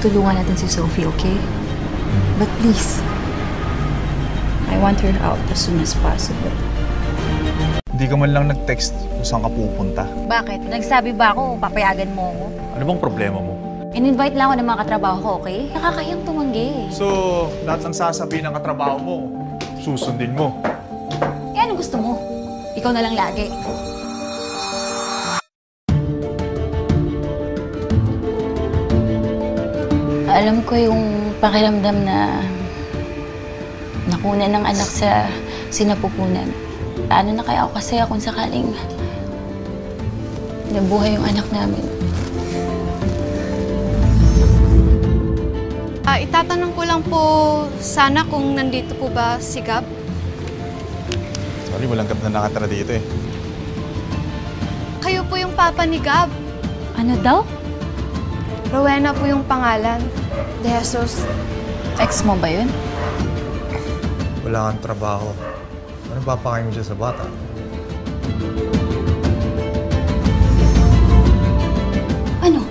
Tutulungan natin si Sophie, okay? But please, I want her out as soon as possible. Hindi ka man lang nag-text kung saan ka pupunta. Bakit? Nagsabi ba ako papayagan mo ako? Ano bang problema mo? In-invite lang ako ng mga katrabaho ko, okay? Nakakahiyang tumanggi. So, lahat ng sasabihin ng katrabaho mo, susundin mo. Eh, anong gusto mo? Ikaw na lang lagi. Alam ko yung pakiramdam na nakunan ng anak sa sinapupunan. Paano na kaya ako kasaya kung sakaling nabuhay yung anak namin? Itatanong ko lang po sana kung nandito po ba si Gab? Sorry, walang Gab na nakatira dito eh. Kayo po yung papa ni Gab. Ano daw? Rowena po yung pangalan. De Jesus. Ex mo ba yun? Wala kang trabaho. Ano papakain mo siya sa bata? Ano?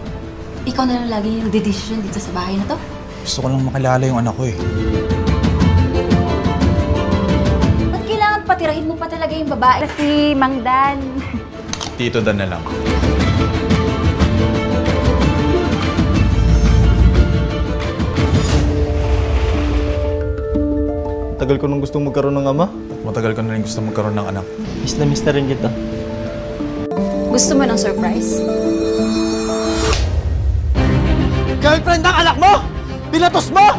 Ikaw na lang lagi yung nagde-decision dito sa bahay na to? Gusto ko lang makilala yung anak ko eh. Ba't kailangan patirahin mo pa talaga yung babae? Si Mang Dan. Tito Dan na lang. Tagal ko nung gustong magkaroon ng ama. Matagal ko na rin gusto magkaroon ng anak. Miss na rin kita. Gusto mo ng surprise? Girlfriend ng anak mo! Pinatos mo!